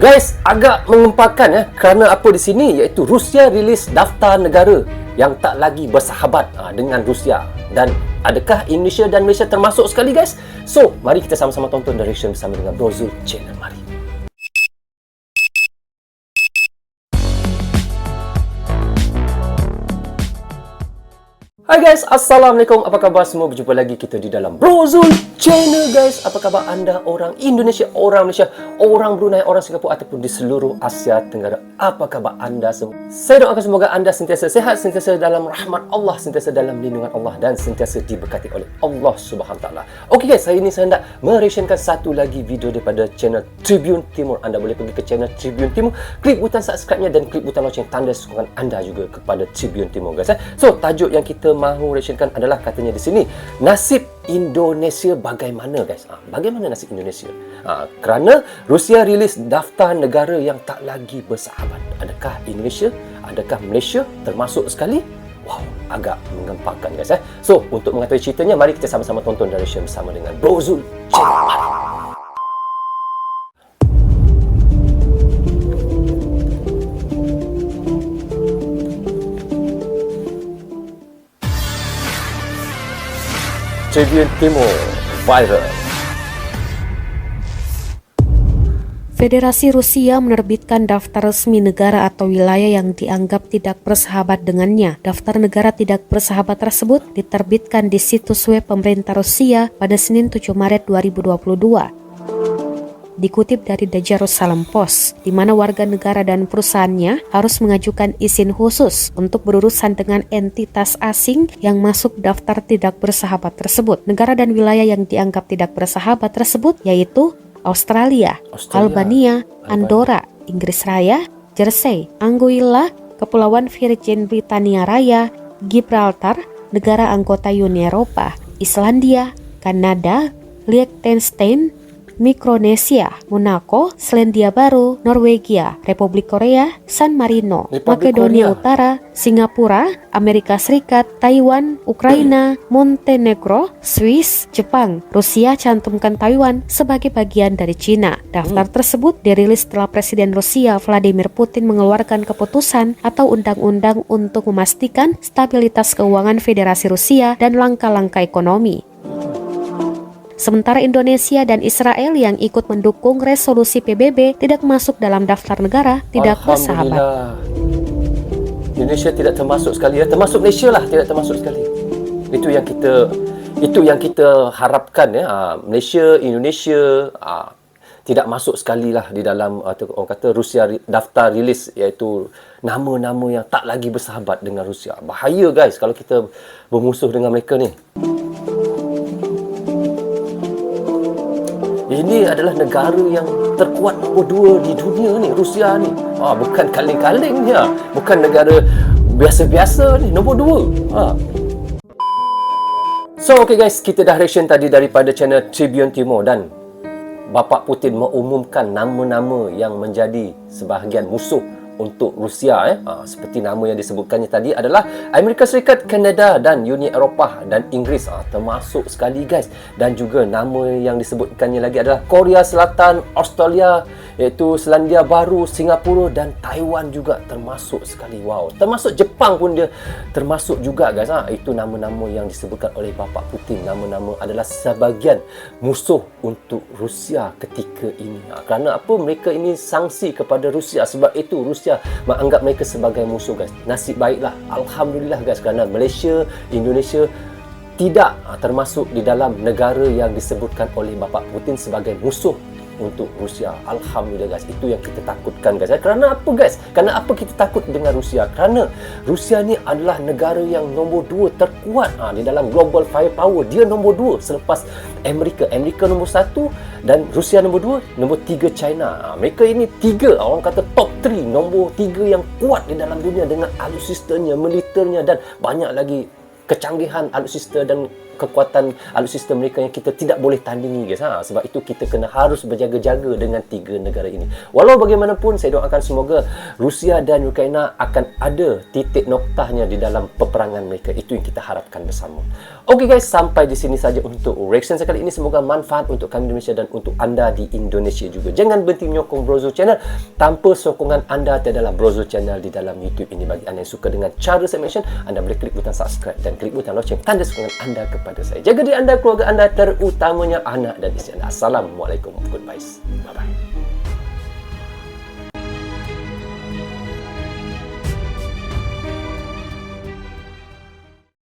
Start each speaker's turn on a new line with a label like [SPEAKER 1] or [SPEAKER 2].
[SPEAKER 1] Guys, agak mengempakan kerana apa di sini, iaitu Rusia rilis daftar negara yang tak lagi bersahabat dengan Rusia. Dan adakah Indonesia dan Malaysia termasuk sekali, guys? So, mari kita sama-sama tonton The Reaction bersama dengan Bro Zul Channel. Mari. Hai guys, Assalamualaikum. Apa khabar semua? Berjumpa lagi kita di dalam Bro Zul Channel, guys. Apa khabar anda orang Indonesia, orang Malaysia, orang Brunei, orang Singapura ataupun di seluruh Asia Tenggara? Apa khabar anda semua? Saya doakan semoga anda sentiasa sihat, sentiasa dalam rahmat Allah, sentiasa dalam lindungan Allah dan sentiasa diberkati oleh Allah Subhanahu Wa Taala. Okey guys, hari ini saya hendak mereactionkan satu lagi video daripada channel Tribune Timur. Anda boleh pergi ke channel Tribune Timur, klik butang subscribe-nya dan klik butang loceng tanda sokongan anda juga kepada Tribune Timur, guys. So, tajuk yang kita mahu reactionkan adalah katanya di sini, nasib Indonesia bagaimana, guys? Bagaimana nasib Indonesia? Kerana Rusia rilis daftar negara yang tak lagi bersahabat. Adakah Indonesia? Adakah Malaysia termasuk sekali? Wow, agak mengempakan, guys. So, untuk mengetahui ceritanya, mari kita sama-sama tonton The Reaction bersama dengan Bro Zul Channel. Tribune Timur viral.
[SPEAKER 2] Federasi Rusia menerbitkan daftar resmi negara atau wilayah yang dianggap tidak bersahabat dengannya. Daftar negara tidak bersahabat tersebut diterbitkan di situs web pemerintah Rusia pada Senin 7 Maret 2022. Dikutip dari The Jerusalem Post, di mana warga negara dan perusahaannya harus mengajukan izin khusus untuk berurusan dengan entitas asing yang masuk daftar tidak bersahabat tersebut. Negara dan wilayah yang dianggap tidak bersahabat tersebut yaitu Australia, Albania, Andorra, Inggris Raya, Jersey, Anguilla, Kepulauan Virgin Britania Raya, Gibraltar, negara anggota Uni Eropa, Islandia, Kanada, Liechtenstein, Mikronesia, Monaco, Selandia Baru, Norwegia, Republik Korea, San Marino, Makedonia Utara, Singapura, Amerika Serikat, Taiwan, Ukraina, Montenegro, Swiss, Jepang. Rusia cantumkan Taiwan sebagai bagian dari Cina. Daftar tersebut dirilis setelah Presiden Rusia Vladimir Putin mengeluarkan keputusan atau undang-undang untuk memastikan stabilitas keuangan Federasi Rusia dan langkah-langkah ekonomi. Sementara Indonesia dan Israel yang ikut mendukung resolusi PBB tidak masuk dalam daftar negara tidak bersahabat.
[SPEAKER 1] Indonesia tidak termasuk sekali, termasuk Malaysia lah tidak termasuk sekali. Itu yang kita harapkan, Malaysia, Indonesia tidak masuk sekali lah di dalam orang kata Rusia daftar rilis, iaitu nama-nama yang tak lagi bersahabat dengan Rusia. Bahaya, guys, kalau kita bermusuh dengan mereka ni. Ini adalah negara yang terkuat nombor 2 di dunia ni, Rusia ni. Bukan kaleng-kaleng ni, bukan negara biasa-biasa ni, nombor 2. So, okay guys, kita dah reaction tadi daripada channel Tribune Timur dan Bapak Putin mengumumkan nama-nama yang menjadi sebahagian musuh untuk Rusia. Seperti nama yang disebutkannya tadi adalah Amerika Serikat, Kanada dan Uni Eropah dan Inggeris termasuk sekali, guys. Dan juga nama yang disebutkannya lagi adalah Korea Selatan, Australia, iaitu Selandia Baru, Singapura dan Taiwan juga termasuk sekali. Wow, termasuk Jepang pun dia termasuk juga, guys. Itu nama-nama yang disebutkan oleh Bapak Putin. Nama-nama adalah sebahagian musuh untuk Rusia ketika ini. Kerana apa? Mereka ini sanksi kepada Rusia, sebab itu Rusia menganggap mereka sebagai musuh, guys. Nasib baiklah, Alhamdulillah, guys, kerana Malaysia, Indonesia tidak termasuk di dalam negara yang disebutkan oleh Bapak Putin sebagai musuh untuk Rusia. Alhamdulillah, guys. Itu yang kita takutkan, guys. Kerana apa, guys? Kerana apa kita takut dengan Rusia? Kerana Rusia ni adalah negara yang nombor 2 terkuat di dalam global firepower. Dia nombor 2 selepas Amerika. Amerika nombor 1 dan Rusia nombor 2, nombor 3 China. Mereka ini 3, orang kata top 3, nombor 3 yang kuat di dalam dunia dengan alutsistanya, militernya dan banyak lagi kecanggihan alutsista dan kekuatan alutsista mereka yang kita tidak boleh tandingi, guys. Sebab itu kita harus berjaga-jaga dengan 3 negara ini. Walau bagaimanapun, saya doakan semoga Rusia dan Ukraina akan ada titik noktahnya di dalam peperangan mereka. Itu yang kita harapkan bersama. Okey guys, sampai di sini saja untuk reaction saya kali ini. Semoga manfaat untuk kami di Malaysia dan untuk anda di Indonesia juga. Jangan berhenti menyokong Brozo Channel. Tanpa sokongan anda tiadalah Brozo Channel di dalam YouTube ini. Bagi anda yang suka dengan cara saya mention, anda boleh klik butang subscribe dan klik butang lonceng, tanda sokongan anda kepada saya. Jaga diri anda, keluarga anda, terutamanya anak dan isteri anda. Assalamualaikum. Goodbye. Bye-bye.